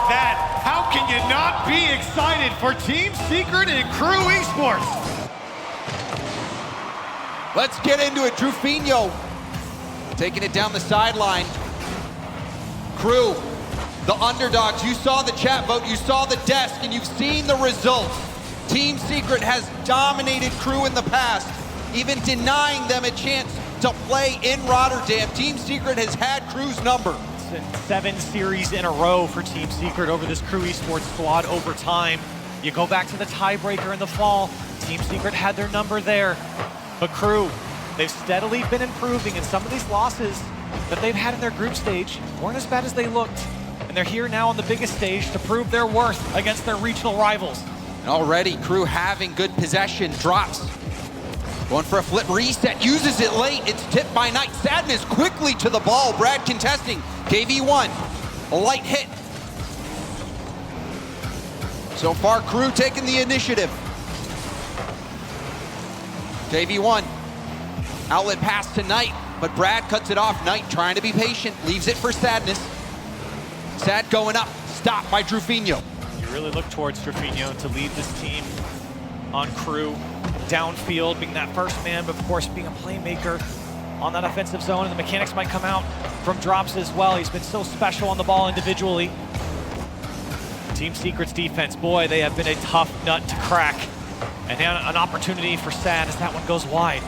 like that, how can you not be excited for Team Secret and KRU Esports? Let's get into it. Drufinho taking it down the sideline. KRU, the underdogs. You saw the chat vote, you saw the desk, and you've seen the results. Team Secret has dominated KRU in the past, even denying them a chance to play in Rotterdam. Team Secret has had KRU's number. It's been 7 series in a row for Team Secret over this KRU Esports squad over time. You go back to the tiebreaker in the fall, Team Secret had their number there. But KRU, they've steadily been improving, and some of these losses that they've had in their group stage weren't as bad as they looked. And they're here now on the biggest stage to prove their worth against their regional rivals. And already, KRU having good possession, drops. Going for a flip reset, uses it late, it's tipped by Knight. Sadness quickly to the ball, Brad contesting. KV1, a light hit. So far, KRU taking the initiative. KV1, outlet pass to Knight, but Brad cuts it off. Knight trying to be patient, leaves it for Sadness. Sad going up, stopped by Drufinho. You really look towards Drufinho to lead this team on KRU. Downfield, being that first man, but of course being a playmaker on that offensive zone, and the mechanics might come out from drops as well. He's been so special on the ball individually. Team Secret's defense, boy, they have been a tough nut to crack. And an opportunity for Sad as that one goes wide.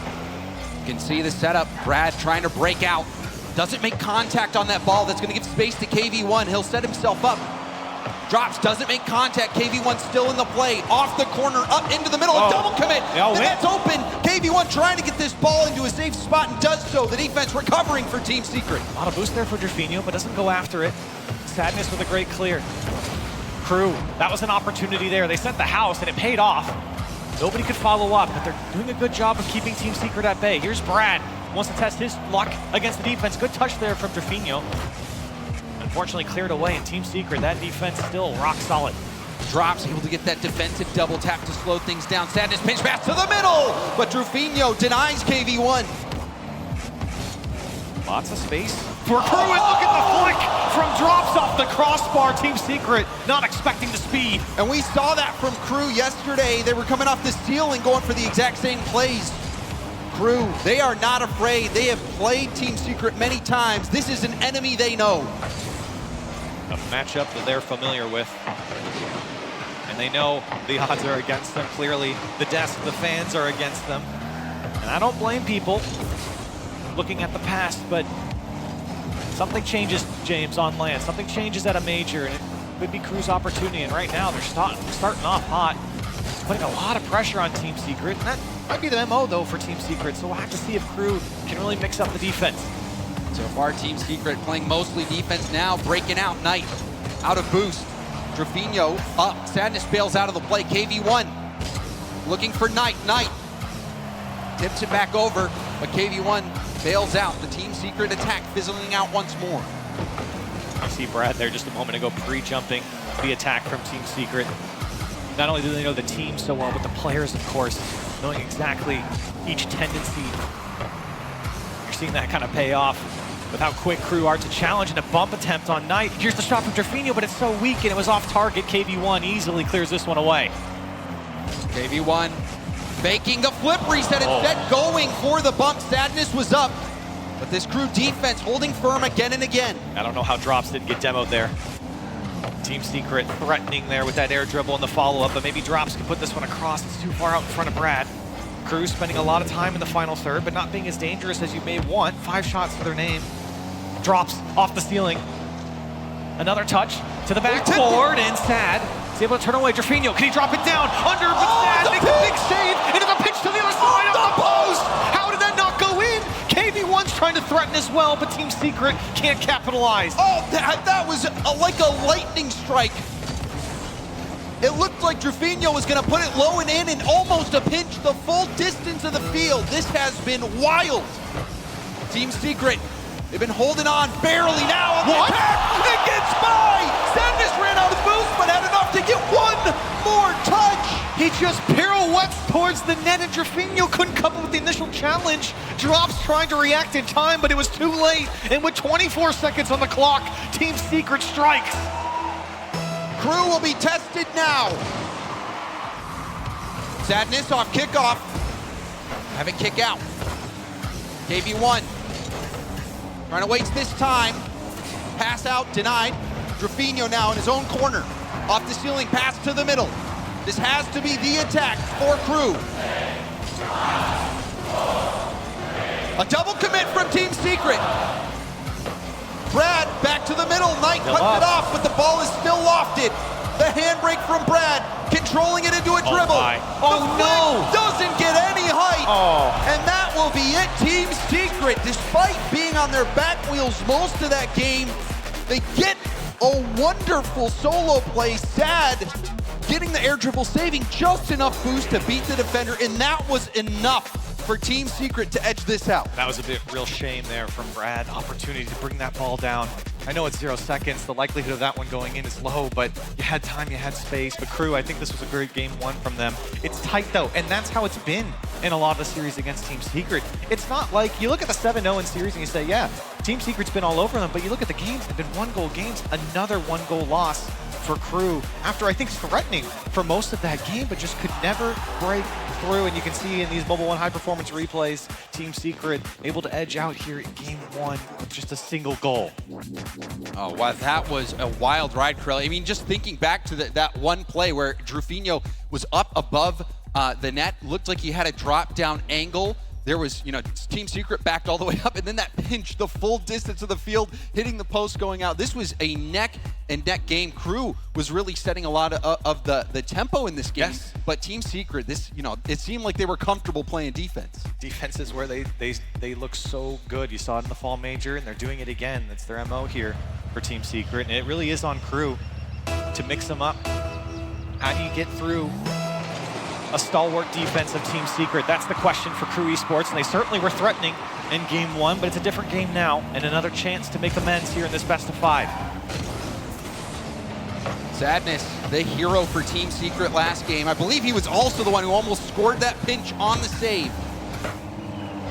You can see the setup. Brad trying to break out. Doesn't make contact on that ball. That's going to give space to KV1. He'll set himself up. Drops, doesn't make contact. KV1 still in the play. Off the corner, up into the middle. A double commit. And that's open. KV1 trying to get this ball into a safe spot and does so. The defense recovering for Team Secret. A lot of boost there for Drufinho, but doesn't go after it. Sadness with a great clear. KRU, that was an opportunity there. They sent the house and it paid off. Nobody could follow up, but they're doing a good job of keeping Team Secret at bay. Here's Brad, wants to test his luck against the defense. Good touch there from Drufinho. Unfortunately cleared away, and Team Secret, that defense still rock solid. Drops, able to get that defensive double tap to slow things down. Sadness pinch pass to the middle, but Drufinho denies KV1. Lots of space for KRU, and look at the flick from drops off the crossbar. Team Secret not expecting the speed. And we saw that from KRU yesterday. They were coming off the ceiling going for the exact same plays. KRU, they are not afraid. They have played Team Secret many times. This is an enemy they know. A matchup that they're familiar with. And they know the odds are against them. Clearly, the desk, the fans are against them. And I don't blame people looking at the past, but something changes, James, on land. Something changes at a major, and it could be KRU's opportunity. And right now, they're starting off hot, putting a lot of pressure on Team Secret. And that might be the MO, though, for Team Secret. So we'll have to see if KRU can really mix up the defense. So far, Team Secret playing mostly defense now, breaking out. Knight out of boost. Drufinho up. Sadness bails out of the play. KV1 looking for Knight. Knight tips it back over, but KV1 bails out. The Team Secret attack fizzling out once more. You see Brad there just a moment ago pre-jumping the attack from Team Secret. Not only do they know the team so well, but the players, of course, knowing exactly each tendency. You're seeing that kind of pay off with how quick KRU are to challenge and a bump attempt on Knight. Here's the shot from Drufinho, but it's so weak and it was off target. KV1 easily clears this one away. KV1 making the flip reset, instead going for the bump. Sadness was up, but this KRU defense holding firm again and again. I don't know how drops didn't get demoed there. Team Secret threatening there with that air dribble and the follow-up, but maybe drops can put this one across. It's too far out in front of Brad. KRU spending a lot of time in the final third, but not being as dangerous as you may want. 5 shots to their name. Drops off the ceiling. Another touch to the backboard, and Sad is able to turn away. Drufinho, can he drop it down? Under, but Sad makes a big save into the pitch to the other side of the post! How did that not go in? KV1's trying to threaten as well, but Team Secret can't capitalize. Oh, that was like a lightning strike. It looked like Drufinho was going to put it low and in and almost a pinch the full distance of the field. This has been wild. Team Secret, they've been holding on barely now on the attack. It gets by! Sadness ran out of boost, but had enough to get one more touch. He just pirouettes towards the net, and Drufinho couldn't come up with the initial challenge. Drops trying to react in time, but it was too late. And with 24 seconds on the clock, Team Secret strikes. Crew will be tested now. Sadness off kickoff. Have it kick out. KV1 trying to waste this time. Pass out, denied. Drafinho now in his own corner. Off the ceiling, pass to the middle. This has to be the attack for Crew. A double commit from Team Secret. Brad back to the middle. Knight cuts it off, but the ball is still lofted. The handbrake from Brad, controlling it into a dribble. Oh no! Doesn't get any height. And that will be it. Team Secret, despite being on their back wheels most of that game, they get a wonderful solo play. Sad getting the air dribble, saving just enough boost to beat the defender, and that was enough for Team Secret to edge this out. That was a real shame there from Brad. Opportunity to bring that ball down. I know it's 0 seconds. The likelihood of that one going in is low, but you had time, you had space. But Crew, I think this was a great game one from them. It's tight though, and that's how it's been in a lot of the series against Team Secret. It's not like, you look at the 7-0 in series and you say, yeah, Team Secret's been all over them, but you look at the games, they've been 1-goal games, another 1-goal loss for Crew after I think threatening for most of that game, but just could never break through. And you can see in these Mobile One high performance replays, Team Secret able to edge out here in game one with just a single goal. Oh, wow, that was a wild ride, Corelli. I mean, just thinking back to that one play where Drafinho was up above the net, looked like he had a drop down angle. There was, Team Secret backed all the way up, and then that pinch, the full distance of the field, hitting the post, going out. This was a neck and neck game. Crew was really setting a lot of the tempo in this game. Yes. But Team Secret, it seemed like they were comfortable playing defense. Defense is where they look so good. You saw it in the fall major, and they're doing it again. That's their MO here for Team Secret, and it really is on Crew to mix them up. How do you get through a stalwart defense of Team Secret? That's the question for KRU Esports, and they certainly were threatening in game one, but it's a different game now, and another chance to make amends here in this best of 5. Sadness, the hero for Team Secret last game. I believe he was also the one who almost scored that pinch on the save.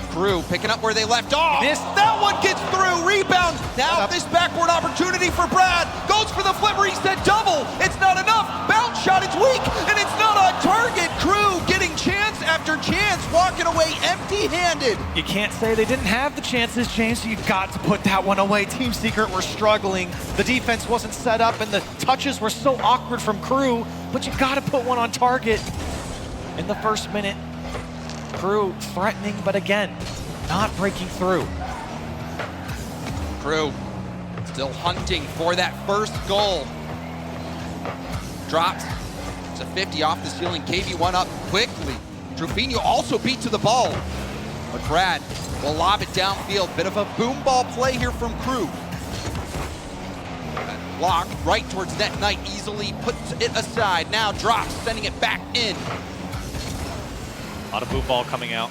Crew picking up where they left off. That one gets through, rebound. Now this backward opportunity for Brad. Goes for the flipper, he said double. It's not enough, bounce shot, it's weak, and it's not on target. Crew getting chance after chance, walking away empty-handed. You can't say they didn't have the chances, James, so you've got to put that one away. Team Secret were struggling. The defense wasn't set up, and the touches were so awkward from Crew, but you've got to put one on target in the first minute. Crew threatening, but again, not breaking through. Crew still hunting for that first goal. Drops. It's a 50 off the ceiling. KV1 up quickly. Drafinho also beat to the ball. But Brad will lob it downfield. Bit of a boom ball play here from Crew. Block right towards net. Knight easily puts it aside. Now drops, sending it back in. A lot of boom ball coming out.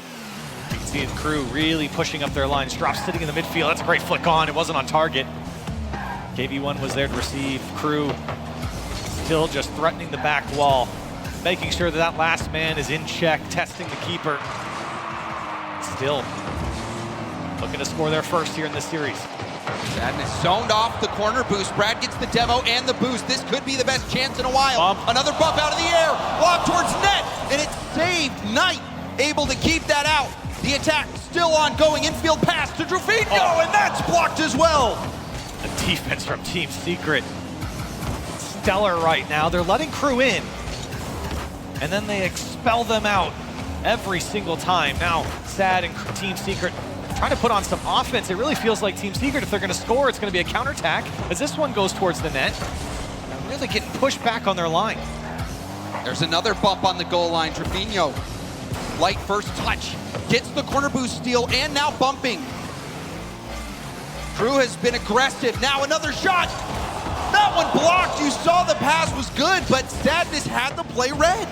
You can see the Crew really pushing up their lines. Drop sitting in the midfield. That's a great flick on. It wasn't on target. KV1 was there to receive. Crew still just threatening the back wall, making sure that that last man is in check, testing the keeper. Still looking to score their first here in this series. Sadness zoned off the corner boost. Brad gets the demo and the boost. This could be the best chance in a while. Another bump out of the air. Lob towards net, and it's saved. Knight able to keep that out. The attack still ongoing. Infield pass to Drafinho, and that's blocked as well. The defense from Team Secret, stellar right now. They're letting Crew in, and then they expel them out every single time. Now, Sad and Team Secret trying to put on some offense. It really feels like Team Secret, if they're going to score, it's going to be a counterattack, as this one goes towards the net. They're really getting pushed back on their line. There's another bump on the goal line. Drafinho, light first touch, gets the corner boost steal, and now bumping. Crew has been aggressive. Now another shot. That one blocked. You saw the pass was good, but Sadness had the play read.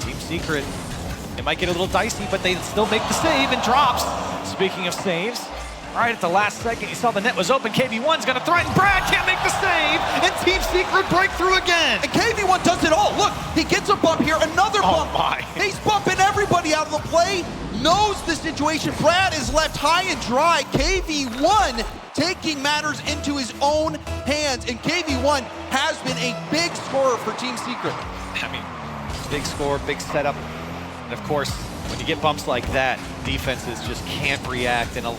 Team Secret, it might get a little dicey, but they still make the save and drops. Speaking of saves, right at the last second, you saw the net was open. KV1's gonna threaten. Brad can't make the save, and Team Secret break through again. And KV1 does it all. Look, he gets a bump here, another bump. My. He's bumping everybody out. of the play, knows the situation. Brad is left high and dry. KV1 taking matters into his own hands, and KV1 has been a big scorer for Team Secret. I mean, big score, big setup, and of course, when you get bumps like that, defenses just can't react, and a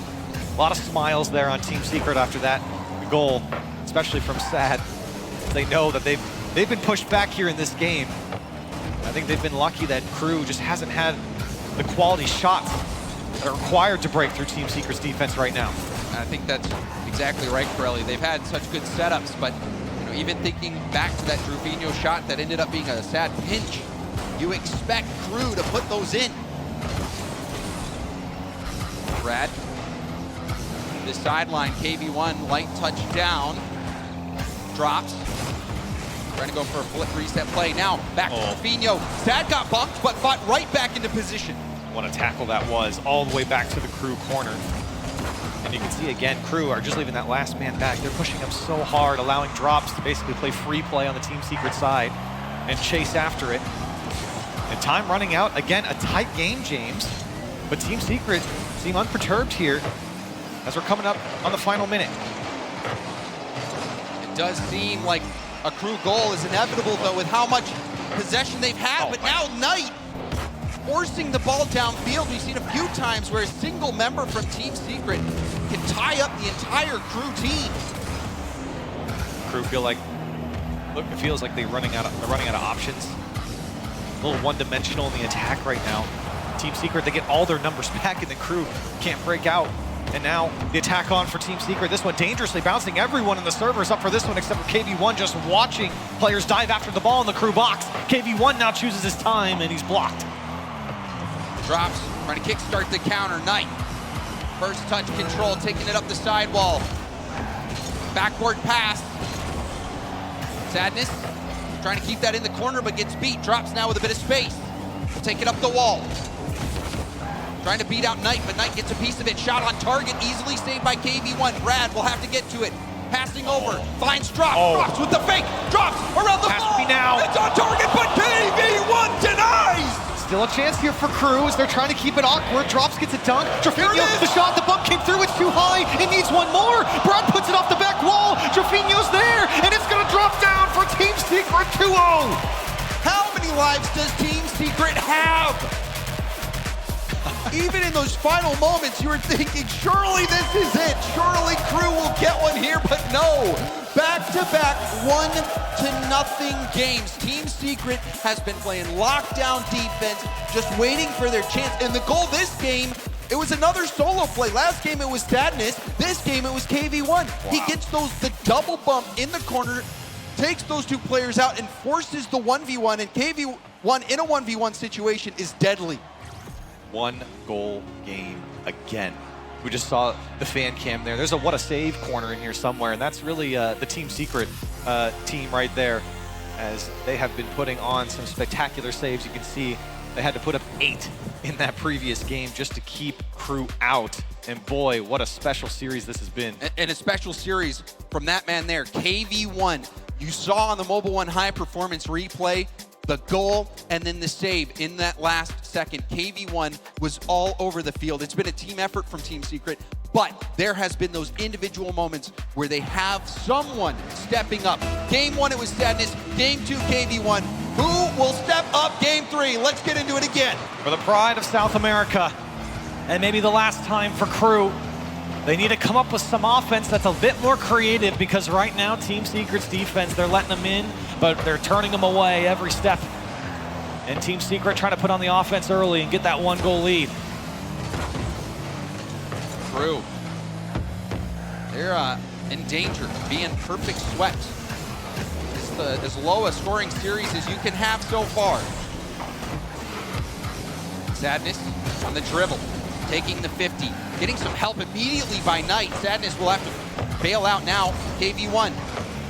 lot of smiles there on Team Secret after that goal, especially from Sad. They know that they've been pushed back here in this game. I think they've been lucky that KRU just hasn't had the quality shots that are required to break through Team Secret's defense right now. I think that's exactly right, Corelli. They've had such good setups, but even thinking back to that Truvino shot that ended up being a Sad pinch, you expect KRU to put those in. Brad, this sideline, KV1, light touch down, drops. Trying to go for a flip reset play. Now back to Truvino. Sad got bumped, but fought right back into position. What a tackle that was, all the way back to the KRU corner. And you can see again, KRU are just leaving that last man back. They're pushing up so hard, allowing drops to basically play free play on the Team Secret side and chase after it. And time running out. Again, a tight game, James. But Team Secret seem unperturbed here as we're coming up on the final minute. It does seem like a KRU goal is inevitable, though, with how much possession they've had. But now Knight forcing the ball downfield. We've seen a few times where a single member from Team Secret can tie up the entire KRU team. KRU feel like, look, it feels like they're running out of options. A little one-dimensional in the attack right now. Team Secret, they get all their numbers back, and the KRU can't break out. And now the attack on for Team Secret. This one dangerously bouncing everyone in the servers up for this one, except for KV1 just watching players dive after the ball in the KRU box. KV1 now chooses his time, and he's blocked. Drops, trying to kickstart the counter. Knight, first touch control, taking it up the sidewall. Backward pass. Sadness, trying to keep that in the corner, but gets beat. Drops now with a bit of space. Take it up the wall. Trying to beat out Knight, but Knight gets a piece of it. Shot on target, easily saved by KV1. Brad will have to get to it. Passing over, finds Drops. Drops with the fake. Drops around the ball. Has to be now. It's on target, but KV1 denies. Still a chance here for KRU as they're trying to keep it awkward. Drops gets a dunk. Truvino, the shot, the bump came through. It's too high. It needs one more. Brad puts it off the back wall. Truvino's there, and it's going to drop down for Team Secret 2-0. How many lives does Team Secret have? Even in those final moments, you were thinking, surely this is it. Surely KRU will get one here, but no. Back-to-back 1-0 games. Team Secret has been playing lockdown defense, just waiting for their chance. And the goal this game, it was another solo play. Last game it was Sadness. This game it was KV1. Wow. He gets the double bump in the corner, takes those two players out, and forces the 1v1. And KV1 in a 1v1 situation is deadly. One goal game again. We just saw the fan cam there. There's a what a save corner in here somewhere, and that's really the Team Secret team right there, as they have been putting on some spectacular saves. You can see they had to put up 8 in that previous game just to keep KRU out. And boy, what a special series this has been. And a special series from that man there, KV1. You saw on the Mobile One high performance replay, the goal and then the save in that last second. KV1 was all over the field. It's been a team effort from Team Secret, but there has been those individual moments where they have someone stepping up. Game 1, it was Sadness. Game 2, KV1. Who will step up game 3? Let's get into it again. For the pride of South America, and maybe the last time for KRU, they need to come up with some offense that's a bit more creative, because right now Team Secret's defense, they're letting them in, but they're turning them away every step. And Team Secret trying to put on the offense early and get that 1-goal lead. KRU, they're in danger of being perfect swept. It's as low a scoring series as you can have so far. Sadness on the dribble, taking the 50. Getting some help immediately by Knight. Sadness will have to bail out now. KV1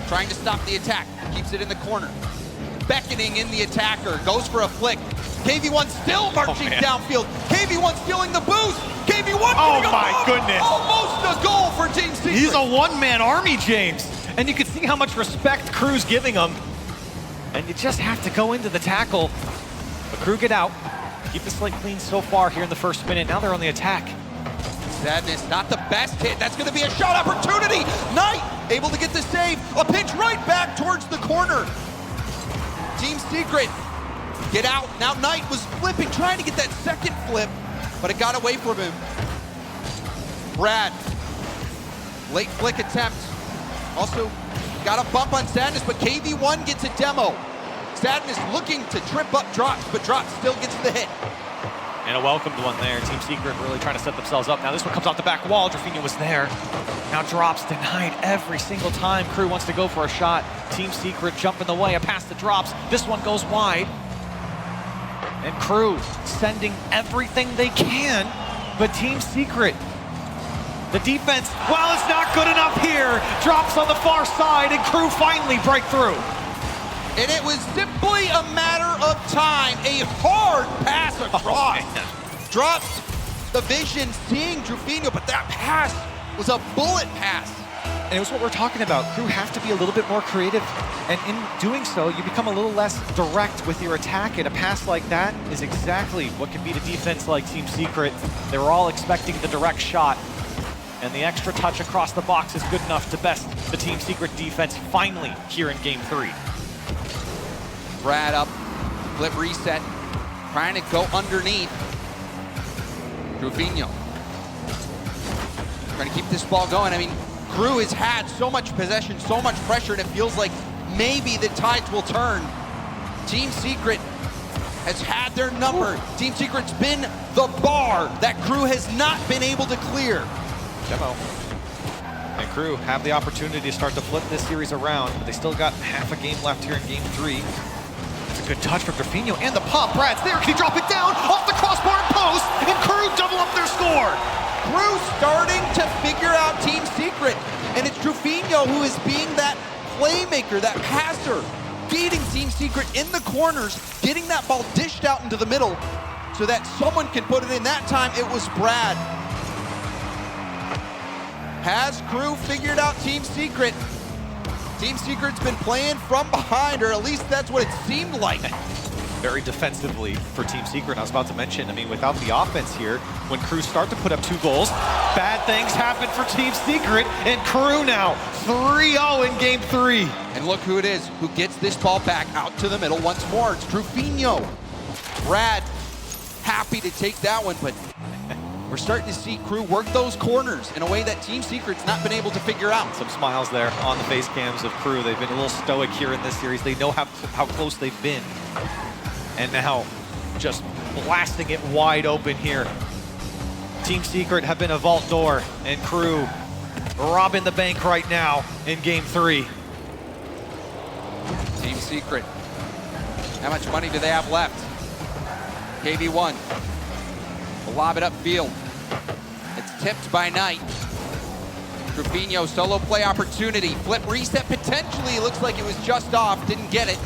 trying to stop the attack. Keeps it in the corner. Beckoning in the attacker. Goes for a flick. KV1 still marching downfield. KV1 stealing the boost. KV1 oh my goodness. Almost a goal for Team Secret. He's a one-man army, James. And you can see how much respect KRU's giving him. And you just have to go into the tackle. But KRU get out. Keep the slate clean so far here in the first minute. Now they're on the attack. Sadness, not the best hit. That's going to be a shot opportunity. Knight able to get the save. A pinch right back towards the corner. Team Secret, get out. Now Knight was flipping, trying to get that second flip, but it got away from him. Brad, late flick attempt. Also got a bump on Sadness, but KV1 gets a demo. Sadness looking to trip up Drops, but Drops still gets the hit. And a welcomed one there. Team Secret really trying to set themselves up. Now this one comes off the back wall. Drafinho was there. Now Drops denied every single time Crew wants to go for a shot. Team Secret jumping the way. A pass to Drops. This one goes wide. And Crew sending everything they can. But Team Secret, the defense, well, it's not good enough here. Drops on the far side and Crew finally break through. And it was simply a matter of time. A hard pass across. Drops the vision, seeing Drafinho, but that pass was a bullet pass. And it was what we're talking about. Crew have to be a little bit more creative. And in doing so, you become a little less direct with your attack. And a pass like that is exactly what can beat a defense like Team Secret. They were all expecting the direct shot. And the extra touch across the box is good enough to best the Team Secret defense finally here in Game 3. Brad up, flip reset, trying to go underneath. Drafinho trying to keep this ball going. I mean, Crew has had so much possession, so much pressure, and it feels like maybe the tides will turn. Team Secret has had their number. Team Secret's been the bar that Crew has not been able to clear. Demo. And Crew have the opportunity to start to flip this series around, but they still got half a game left here in Game 3. It's a good touch from Drafinho and the pop. Brad's there. Can he drop it down off the crossbar and post? And Crew double up their score. Crew starting to figure out Team Secret, and it's Drafinho who is being that playmaker, that passer, feeding Team Secret in the corners, getting that ball dished out into the middle so that someone can put it in. That time it was Brad. Has Crew figured out Team Secret? Team Secret's been playing from behind, or at least that's what it seemed like. Very defensively for Team Secret. I was about to mention, I mean, without the offense here, when Crew start to put up 2 goals, bad things happen for Team Secret, and Crew now 3-0 in Game 3. And look who it is who gets this ball back out to the middle once more. It's Drafinho. Brad happy to take that one, but we're starting to see Crew work those corners in a way that Team Secret's not been able to figure out. Some smiles there on the face cams of Crew. They've been a little stoic here in this series. They know how close they've been. And now just blasting it wide open here. Team Secret have been a vault door, and Crew robbing the bank right now in Game 3. Team Secret, how much money do they have left? KV1 will lob it upfield. It's tipped by Knight. Drafinho, solo play opportunity. Flip reset potentially. Looks like it was just off. Didn't get it.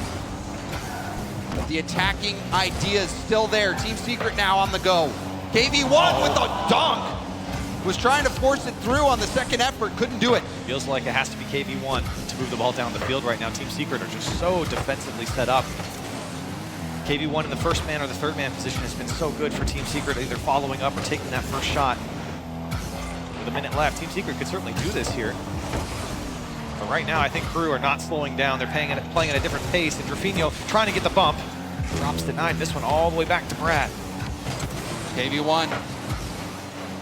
But the attacking idea is still there. Team Secret now on the go. KV1 with a dunk. Was trying to force it through on the second effort. Couldn't do it. Feels like it has to be KV1 to move the ball down the field right now. Team Secret are just so defensively set up. KV1 in the first man or the third man position has been so good for Team Secret, either following up or taking that first shot. With a minute left, Team Secret could certainly do this here. But right now, I think Crew are not slowing down. They're playing at a different pace, and Drafinho trying to get the bump. Drops denied. This one all the way back to Brad. KV1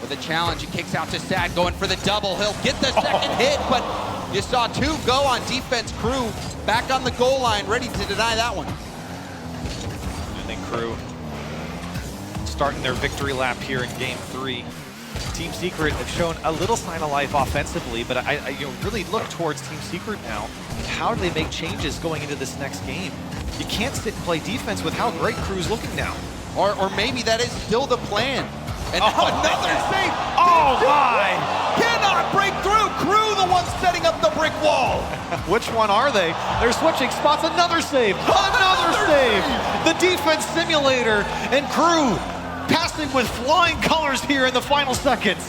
with a challenge. He kicks out to Sad, going for the double. He'll get the second hit, but you saw 2 go on defense. Crew back on the goal line, ready to deny that one. I think Crew starting their victory lap here in Game 3. Team Secret have shown a little sign of life offensively, but I really look towards Team Secret now. How do they make changes going into this next game? You can't sit and play defense with how great Crew's looking now. Or maybe that is still the plan. And another save. Oh my! Cannot break through. Crew the one setting up the brick wall. Which one are they? They're switching spots. Another save. Another save. The defense simulator, and Crew passing with flying colors here in the final seconds.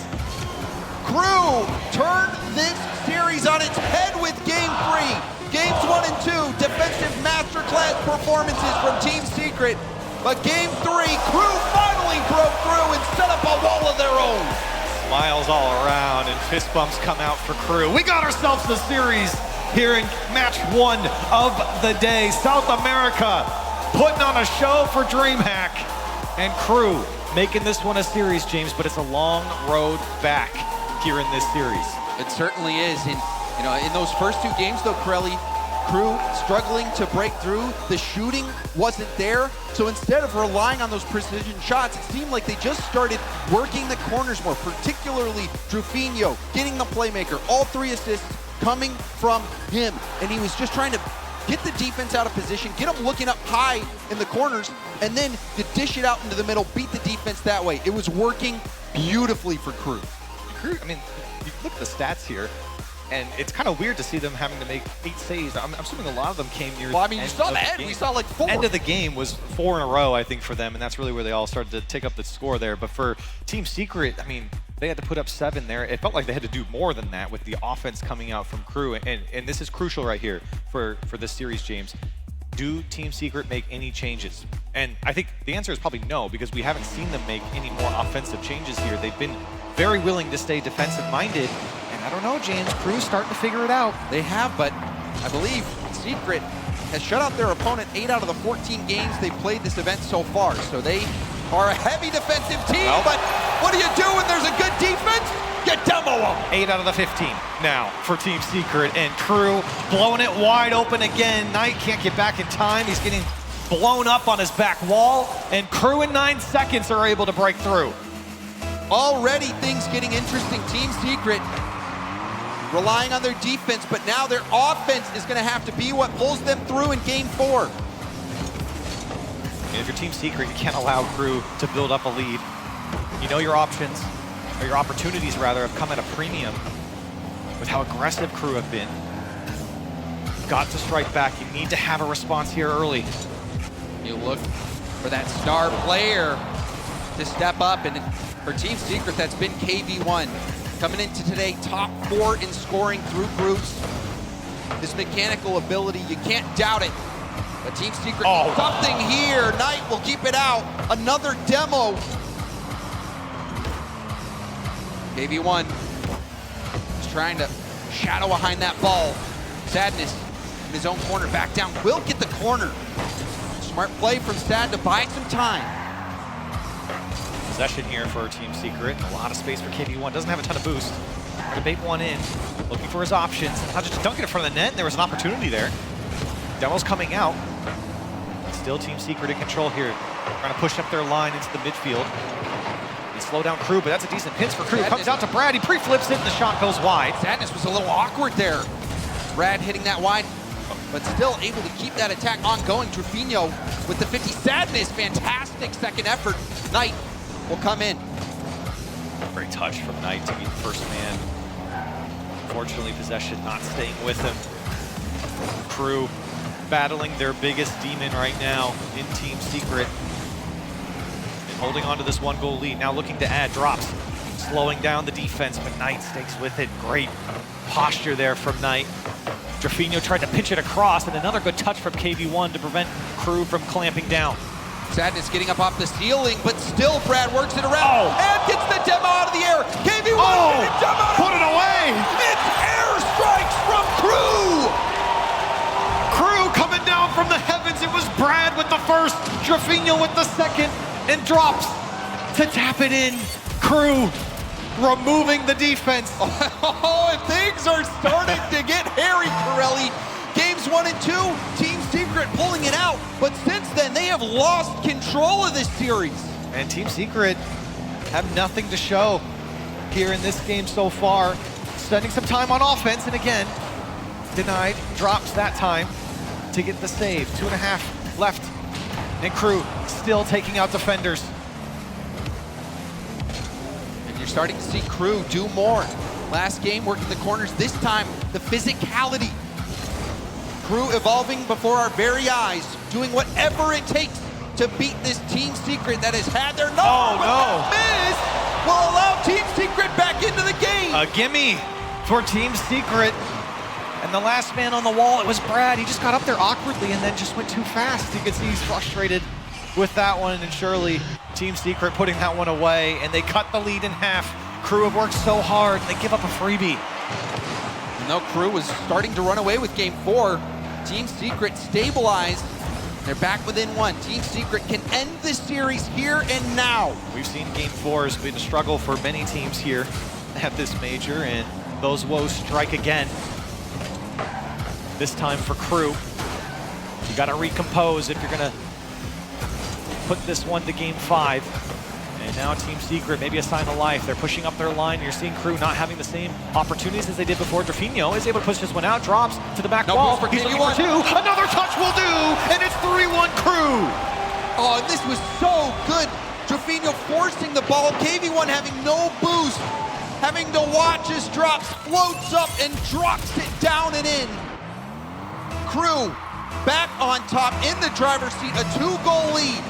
Crew turned this series on its head with Game 3. Games 1 and 2, defensive masterclass performances from Team Secret. But game 3, KRU finally broke through and set up a wall of their own. Smiles all around and fist bumps come out for KRU. We got ourselves a series here in match 1 of the day. South America putting on a show for DreamHack, and KRU making this one a series, James, but it's a long road back here in this series. It certainly is. And, you know, in those first 2 games, though, KRU struggling to break through. The shooting wasn't there. So instead of relying on those precision shots, it seemed like they just started working the corners more, particularly Drufinho, getting the playmaker. All 3 assists coming from him. And he was just trying to get the defense out of position, get them looking up high in the corners, and then to dish it out into the middle, beat the defense that way. It was working beautifully for KRU. I mean, you look at the stats here, and it's kind of weird to see them having to make 8 saves. I'm assuming a lot of them came near Well, I mean, you saw the end. We saw like 4. End of the game was 4 in a row, I think, for them, and that's really where they all started to take up the score there. But for Team Secret, I mean, they had to put up 7 there. It felt like they had to do more than that with the offense coming out from KRU, and this is crucial right here for this series, James. Do Team Secret make any changes? And I think the answer is probably no, because we haven't seen them make any more offensive changes here. They've been very willing to stay defensive-minded, and I don't know, James, KRU's starting to figure it out. They have, but I believe Secret has shut out their opponent 8 out of the 14 games they've played this event so far. So they are a heavy defensive team, but what do you do when there's a good defense? You demo them. 8 out of the 15 now for Team Secret, and KRU blowing it wide open again. Knight can't get back in time. He's getting blown up on his back wall, and KRU in 9 seconds are able to break through. Already things getting interesting. Team Secret relying on their defense, but now their offense is going to have to be what pulls them through in game 4. And if you're Team Secret, you can't allow KRU to build up a lead. You know your options, or your opportunities rather, have come at a premium with how aggressive KRU have been. You've got to strike back. You need to have a response here early. You look for that star player to step up, and for Team Secret, that's been KV1. Coming into today, top 4 in scoring through groups. His mechanical ability, you can't doubt it. But Team Secret, Something here. Knight will keep it out. Another demo. KV1 is trying to shadow behind that ball. Sadness in his own corner, back down, will get the corner. Smart play from Sad to buy some time. Possession here for Team Secret, and a lot of space for KV1. Doesn't have a ton of boost. Trying to bait one in, looking for his options. Now just dunk it in front of the net, and there was an opportunity there. Demo's coming out. Still Team Secret in control here. Trying to push up their line into the midfield. They slow down KRU, but that's a decent pinch for KRU. Comes out to Brad, he pre-flips it, and the shot goes wide. Sadness was a little awkward there. Brad hitting that wide, but still able to keep that attack ongoing. Drufinho with the 50. Sadness, fantastic second effort. Knight will come in. Great touch from Knight to be the first man. Unfortunately, possession not staying with him. KRU battling their biggest demon right now in Team Secret. And holding on to this 1-goal lead. Now looking to add drops. Slowing down the defense, but Knight sticks with it. Great posture there from Knight. Drufinho tried to pitch it across, and another good touch from KV1 to prevent KRU from clamping down. Sadness getting up off the ceiling, but still Brad works it around and gets the demo out of the air. KV1 Put it away! It's airstrikes from KRU! KRU coming down from the heavens. It was Brad with the first, Drufinho with the second, and drops to tap it in. KRU removing the defense. Oh, and things are starting to get hairy, Corelli. Games 1 and 2, Team Secret pulling it out, but since then they have lost control of this series. And Team Secret have nothing to show here in this game so far. Spending some time on offense, and again, denied, drops that time to get the save. 2.5 left, and KRU still taking out defenders. And you're starting to see KRU do more. Last game, working the corners. This time, the physicality. KRU evolving before our very eyes, doing whatever it takes to beat this Team Secret that has had their number. Miss will allow Team Secret back into the game. A gimme for Team Secret. And the last man on the wall, it was Brad. He just got up there awkwardly and then just went too fast. You can see he's frustrated. with that one, and surely Team Secret putting that one away, and they cut the lead in half. Crew have worked so hard, and they give up a freebie. And though Crew was starting to run away with game 4, Team Secret stabilized. They're back within 1. Team Secret can end this series here and now. We've seen game 4 has been a struggle for many teams here at this major, and those woes strike again. This time for Crew. You gotta recompose if you're gonna put this one to game 5. And now Team Secret, maybe a sign of life. They're pushing up their line. You're seeing Crew not having the same opportunities as they did before. Drafinho is able to push this one out, drops to the back wall. For He's looking for KV1. 2. Another touch will do, and it's 3-1 Crew. Oh, and this was so good. Drafinho forcing the ball. KV1 having no boost, having to watch as Drops floats up and drops it down and in. Crew back on top in the driver's seat, a 2-goal lead.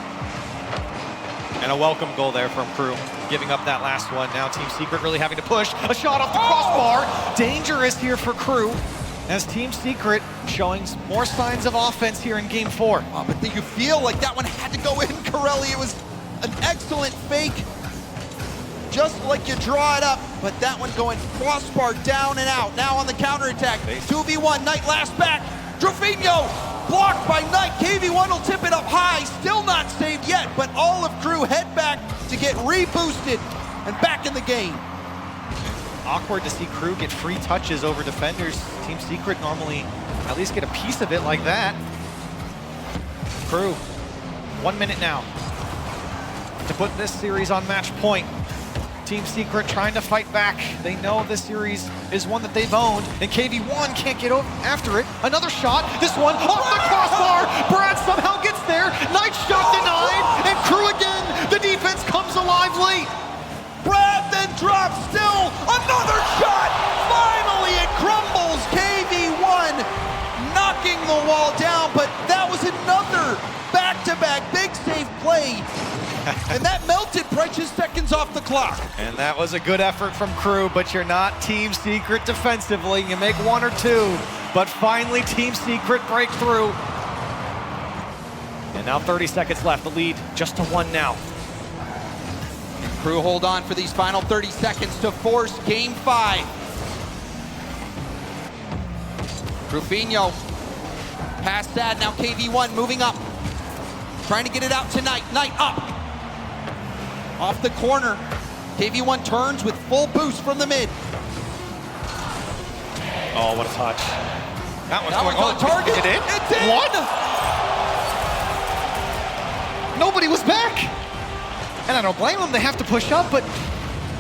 And a welcome goal there from Crew, giving up that last one. Now Team Secret really having to push. A shot off the crossbar. Dangerous here for Crew, as Team Secret showing more signs of offense here in game 4. Oh, but you feel like that one had to go in, Corelli. It was an excellent fake, just like you draw it up, but that one going crossbar down and out. Now on the counterattack, 2v1, Knight last back. Drafinho blocked by Knight. KV1 will tip it up high, still not saved yet, but all of Crew head back to get reboosted and back in the game. Awkward to see Crew get free touches over defenders. Team Secret normally at least get a piece of it like that. Crew, 1 minute now to put this series on match point. Team Secret trying to fight back. They know this series is one that they've owned, and KV1 can't get after it. Another shot, this one off the crossbar. Brad somehow gets there. Nice shot denied, and Crew again. The defense comes alive late. Brad then drops, still another shot. Finally it crumbles. KV1 knocking the wall down, but that was another back-to-back big save play. And that melted precious seconds off the clock. And that was a good effort from Crew, but you're not Team Secret defensively. You make 1 or 2, but finally Team Secret break through. And now 30 seconds left, the lead just to 1 now. And Crew hold on for these final 30 seconds to force game 5. Drafinho past that, now KV1 moving up. Trying to get it out tonight, Knight up. Off the corner, KV1 turns with full boost from the mid. Oh, what a touch. That one's That going was on target. It in? It's in. What? Nobody was back. And I don't blame them. They have to push up, but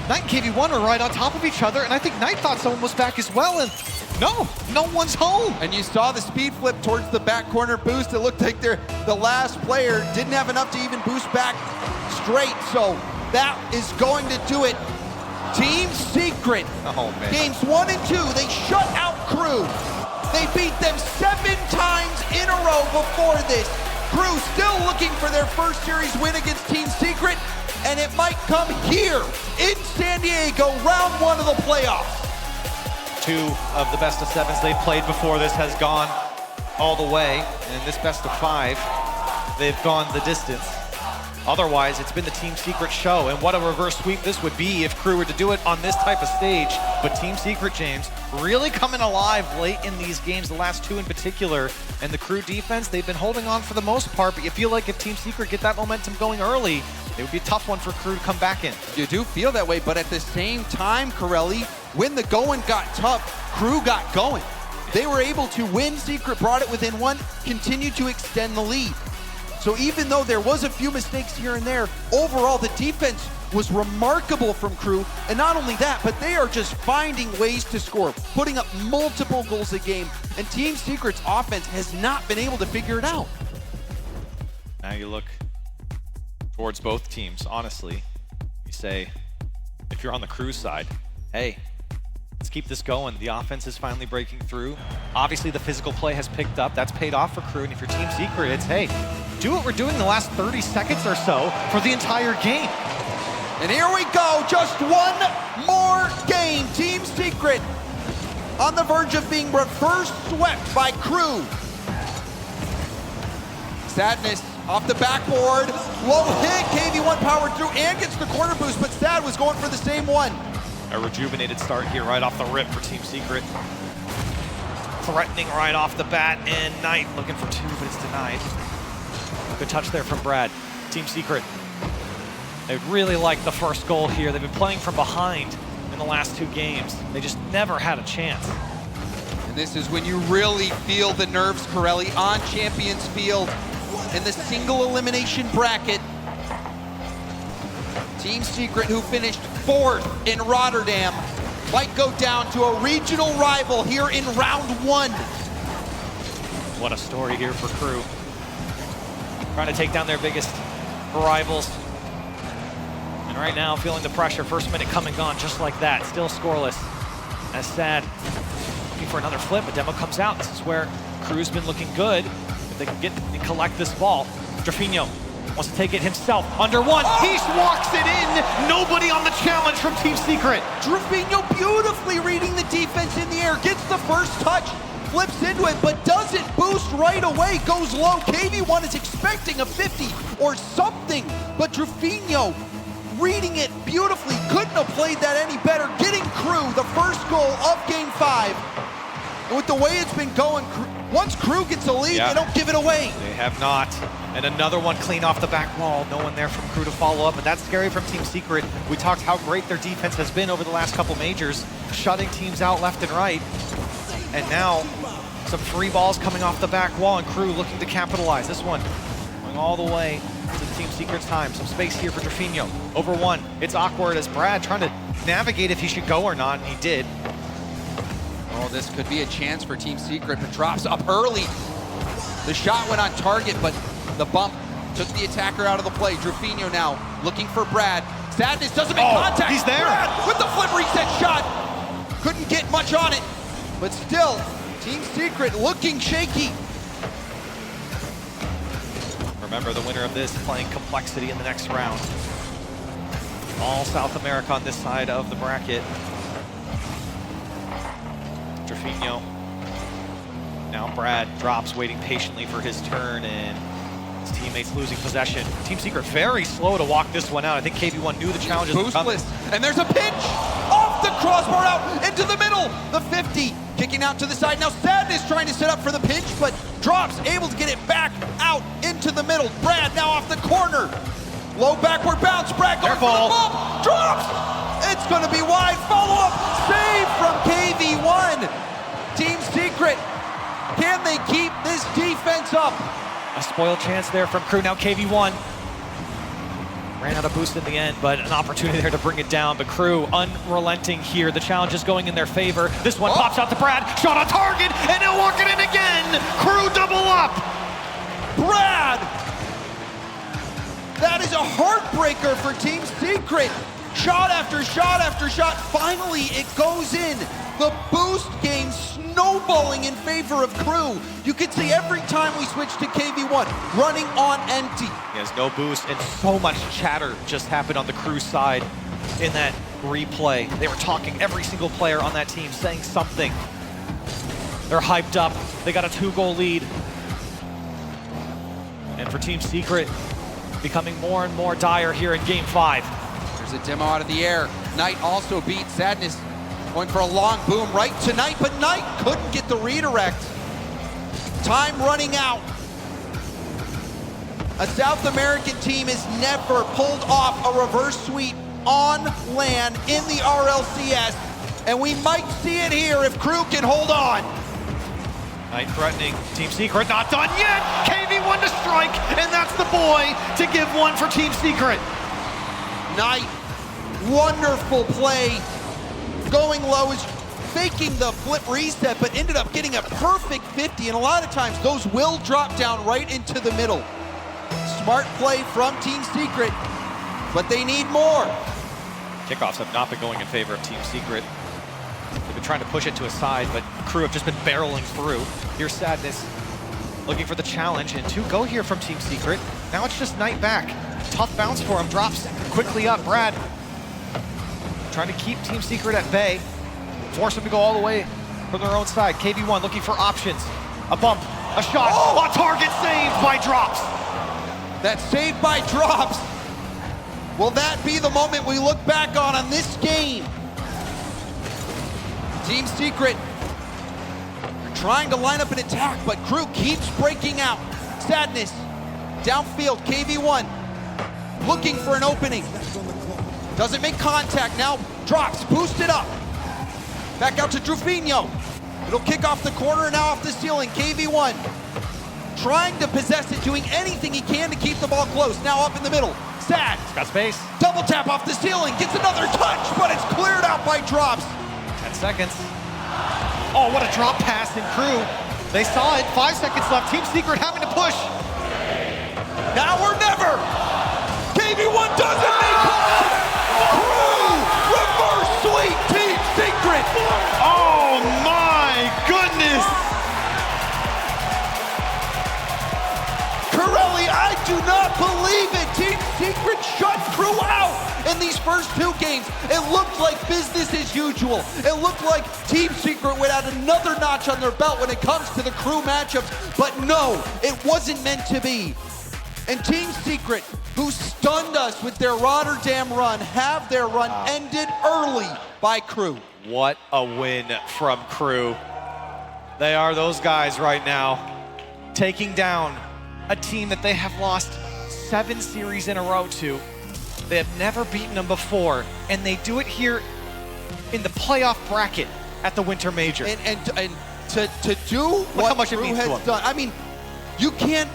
Knight and KV1 are right on top of each other, and I think Knight thought someone was back as well, and no one's home. And you saw the speed flip towards the back corner boost. It looked like the last player didn't have enough to even boost back straight, so that is going to do it. Team Secret, Oh, man. games 1 and 2, they shut out Crew. They beat them 7 times in a row before this. Crew still looking for their first series win against Team Secret, and it might come here in San Diego, round 1 of the playoffs. 2 of the best of 7s they've played before this has gone all the way, and this best of 5, they've gone the distance. Otherwise, it's been the Team Secret show, and what a reverse sweep this would be if Crew were to do it on this type of stage. But Team Secret, James, really coming alive late in these games, the last 2 in particular, and the Crew defense, they've been holding on for the most part, but you feel like if Team Secret get that momentum going early, it would be a tough one for Crew to come back in. You do feel that way, but at the same time, Corelli, when the going got tough, Crew got going. They were able to win, Secret brought it within 1, continue to extend the lead. So even though there was a few mistakes here and there, overall the defense was remarkable from Crew. And not only that, but they are just finding ways to score, putting up multiple goals a game. And Team Secret's offense has not been able to figure it out. Now you look towards both teams, honestly. You say, if you're on the Crew side, hey, let's keep this going. The offense is finally breaking through. Obviously, the physical play has picked up. That's paid off for Crew. And if you're Team Secret, it's, hey, do what we're doing the last 30 seconds or so for the entire game. And here we go, just 1 more game. Team Secret on the verge of being reverse swept by Crew. Sadness Off the backboard, low hit, KV1 powered through and gets the corner boost, but Sad was going for the same one. A rejuvenated start here right off the rip for Team Secret. Threatening right off the bat, and Knight looking for 2, but it's denied. Good touch there from Brad. Team Secret, they really like the first goal here. They've been playing from behind in the last 2 games. They just never had a chance. And this is when you really feel the nerves, Corelli, on Champions Field in the single elimination bracket. Team Secret, who finished 4th in Rotterdam, might go down to a regional rival here in round 1. What a story here for KRU. Trying to take down their biggest rivals. And right now, feeling the pressure. First minute come and gone just like that. Still scoreless. As Sad looking for another flip, a demo comes out. This is where KRU's been looking good. If they can get and collect this ball. Drafinho wants to take it himself. Under 1. He walks it in. Nobody on the challenge from Team Secret. Drafinho beautifully reading the defense in the air, gets the first touch, flips into it, but doesn't boost right away, goes low. KV1 is expecting a 50 or something, but Drafinho reading it beautifully, couldn't have played that any better, getting KRU the first goal of Game 5. And with the way it's been going, once KRU gets a lead, they don't give it away. They have not. And another one clean off the back wall. No one there from KRU to follow up, and that's scary from Team Secret. We talked how great their defense has been over the last couple majors, shutting teams out left and right. And now, some free balls coming off the back wall, and KRU looking to capitalize. This one going all the way to Team Secret's time. Some space here for Drafinho. Over 1. It's awkward as Brad trying to navigate if he should go or not, and he did. Oh, this could be a chance for Team Secret, but drops up early. The shot went on target, but the bump took the attacker out of the play. Drafinho now looking for Brad. Sadness doesn't make contact. He's there. Brad with the flip reset shot. Couldn't get much on it, but still, Team Secret looking shaky. Remember, the winner of this playing Complexity in the next round. All South America on this side of the bracket. Drafinho. Now Brad drops, waiting patiently for his turn, and his teammates losing possession. Team Secret very slow to walk this one out. I think KV1 knew the challenges were coming. Boostless, and there's a pinch off the crossbar out into the middle. The 50 kicking out to the side. Now Sadness trying to set up for the pinch, but drops, able to get it back out into the middle. Brad now off the corner. Low backward bounce. Brad going for the bump. Drops. It's going to be wide. Follow up. Save from KV1. Team Secret, can they keep this defense up? A spoiled chance there from KRU. Now KV1 ran out of boost in the end, but an opportunity there to bring it down. But KRU unrelenting here. The challenge is going in their favor. This one pops out to Brad. Shot on target, and he'll walk it in again. KRU double up. Brad! That is a heartbreaker for Team Secret. Shot after shot after shot. Finally, it goes in. The boost game snowballing in favor of KRU. You can see every time we switch to KV1, running on empty. He has no boost, and so much chatter just happened on the KRU side in that replay. They were talking, every single player on that team saying something. They're hyped up. They got a 2-goal lead. And for Team Secret, becoming more and more dire here in Game 5. There's a demo out of the air. Knight also beat Sadness. Going for a long boom right to Knight, but Knight couldn't get the redirect. Time running out. A South American team has never pulled off a reverse sweep on land in the RLCS, and we might see it here if KRU can hold on. Knight threatening. Team Secret not done yet. KV1 to strike, and that's the boy to give one for Team Secret. Knight, wonderful play. Going low, is faking the flip reset, but ended up getting a perfect 50, and a lot of times those will drop down right into the middle. Smart play from Team Secret, but they need more. Kickoffs have not been going in favor of Team Secret. They've been trying to push it to a side, but KRU have just been barreling through. Here's Sadness looking for the challenge, and 2 go here from Team Secret. Now it's just Knight back. Tough bounce for him, drops quickly up. Brad trying to keep Team Secret at bay, force them to go all the way from their own side. KV1 looking for options. A bump, a shot, on target, saved by drops. That save by Drops. Will that be the moment we look back on this game? Team Secret trying to line up an attack, but KRU keeps breaking out. Sadness, downfield, KV1, looking for an opening. Doesn't make contact, now Drops, boosted up. Back out to Drufinho. It'll kick off the corner, now off the ceiling, KV1. Trying to possess it, doing anything he can to keep the ball close. Now up in the middle, Sad. Got space. Double tap off the ceiling, gets another touch, but it's cleared out by Drops. 10 seconds. Oh, what a drop pass in KRU. They saw it, 5 seconds left. Team Secret having to push. Now or never. KV1 doesn't make it. KRU, reverse sweep, Team Secret. Oh my goodness. Corelli, I do not believe it. Team Secret shut KRU out in these first 2 games. It looked like business as usual. It looked like Team Secret would add another notch on their belt when it comes to the KRU matchups, but no, it wasn't meant to be. And Team Secret, who stunned us with their Rotterdam run, have their run ended early by KRU. What a win from KRU. They are those guys right now, taking down a team that they have lost 7 series in a row to. They have never beaten them before, and they do it here in the playoff bracket at the Winter Major. And to do what how much it KRU means to has them. done, I mean, you can't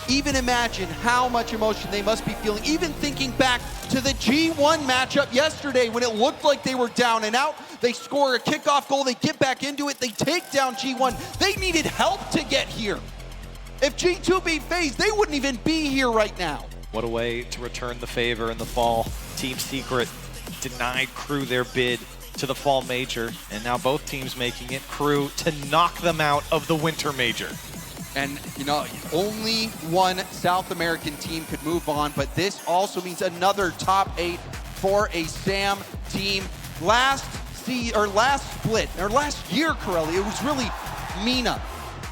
even imagine how much emotion they must be feeling, even thinking back to the G1 matchup yesterday when it looked like they were down and out. They score a kickoff goal, they get back into it, they take down G1. They needed help to get here. If G2 beat FaZe, they wouldn't even be here right now. What a way to return the favor in the fall. Team Secret denied KRU their bid to the fall major, and now both teams making it. KRU to knock them out of the Winter Major. And, you know, only one South American team could move on, but this also means another top 8 for a SAM team. Last year, Corelli, it was really MENA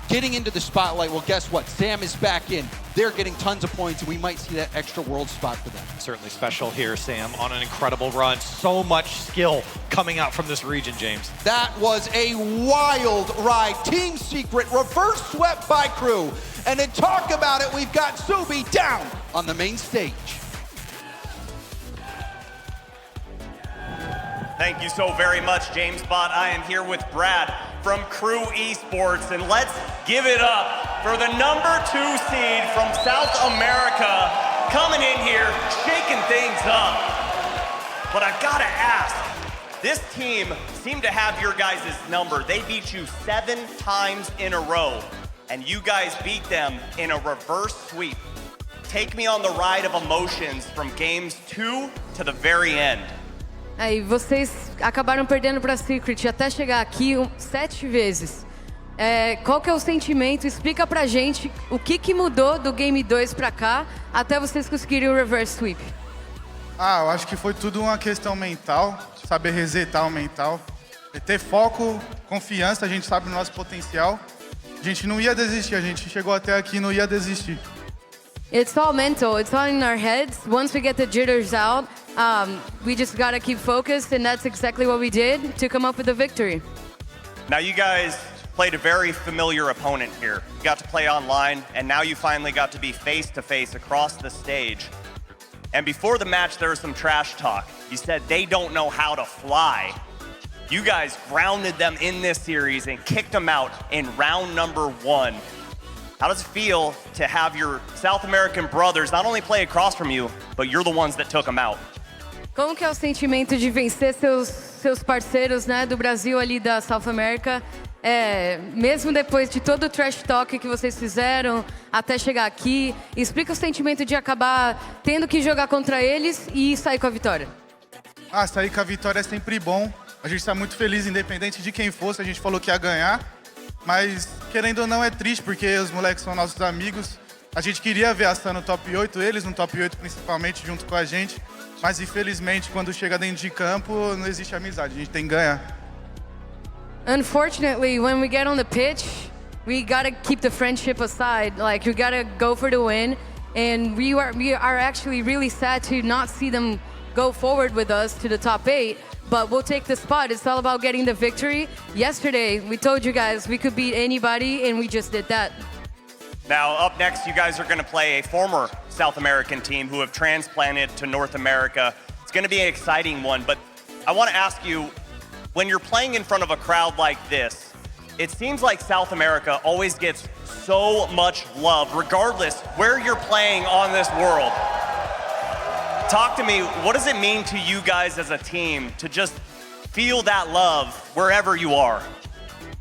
getting into the spotlight. Well, guess what? SAM is back in. They're getting tons of points, and we might see that extra world spot for them. Certainly special here, Sam, on an incredible run. So much skill coming out from this region, James. That was a wild ride. Team Secret reverse swept by KRU. And to talk about it, we've got Subi down on the main stage. Thank you so very much, James Bott. I am here with Brad from KRU Esports, and let's give it up for the #2 seed from South America, coming in here, shaking things up. But I've got to ask, this team seemed to have your guys' number. They beat you 7 times in a row, and you guys beat them in a reverse sweep. Take me on the ride of emotions from games 2 to the very end. Aí vocês acabaram perdendo para Secret até chegar aqui 7 vezes. Qual que é o sentimento? Explica pra gente o que mudou do Game 2 pra cá até vocês conseguirem o reverse sweep. Eu acho que foi tudo uma questão mental, saber resetar o mental, ter foco, confiança, a gente sabe do nosso potencial. A gente não ia desistir, a gente chegou até aqui e não ia desistir. It's all mental, it's all in our heads. Once we get the jitters out, we just gotta keep focused, and that's exactly what we did to come up with the victory. Now you guys played a very familiar opponent here. You got to play online, and now you finally got to be face-to-face across the stage. And before the match, there was some trash talk. You said they don't know how to fly. You guys grounded them in this series and kicked them out in round number 1. How does it feel to have your South American brothers not only play across from you, but you're the ones that took them out? Como que é o sentimento de vencer seus parceiros, né, do Brasil ali da South America? Mesmo depois de todo o trash talk que vocês fizeram até chegar aqui, explica o sentimento de acabar tendo que jogar contra eles e sair com a vitória. Sair com a vitória é sempre bom. A gente está muito feliz, independente de quem fosse, a gente falou que ia ganhar. Mas, querendo ou não, é triste, porque os moleques são nossos amigos. A gente queria ver a Sam no top 8, eles no top 8 principalmente, junto com a gente. Mas, infelizmente, quando chega dentro de campo, não existe amizade, a gente tem que ganhar. Unfortunately, when we get on the pitch, we gotta keep the friendship aside. Like, we gotta go for the win. and we are actually really sad to not see them go forward with us to the top 8. But we'll take the spot. It's all about getting the victory. Yesterday, we told you guys we could beat anybody, and we just did that. Now, up next, you guys are going to play a former South American team who have transplanted to North America. It's going to be an exciting one, but I want to ask you, when you're playing in front of a crowd like this, it seems like South America always gets so much love, regardless where you're playing on this world. Talk to me, what does it mean to you guys as a team to just feel that love wherever you are?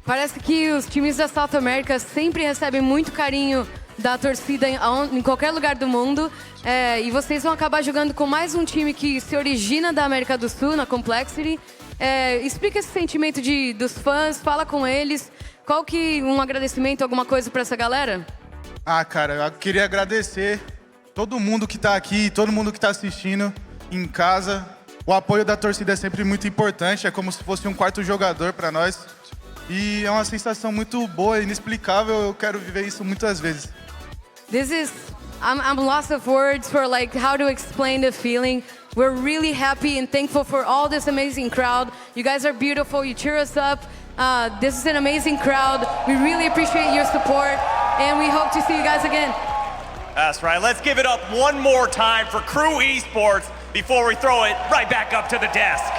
Parece que os times da South America sempre recebem muito carinho da torcida em qualquer lugar do mundo. E vocês vão acabar jogando com mais um time que se origina da América do Sul, na Complexity. Explica esse sentimento dos fãs, fala com eles. Qual que um agradecimento, alguma coisa para essa galera? Ah, cara, eu queria agradecer todo mundo que tá aqui, todo mundo que tá assistindo em casa. O apoio da torcida é sempre muito importante, é como se fosse um quarto jogador para nós. E é uma sensação muito boa, inexplicável, eu quero viver isso muitas vezes. I'm lost of words for like how to explain the feeling. We're really happy and thankful for all this amazing crowd. You guys are beautiful, you cheer us up. This is an amazing crowd. We really appreciate your support, and we hope to see you guys again. That's right, let's give it up one more time for KRU Esports before we throw it right back up to the desk.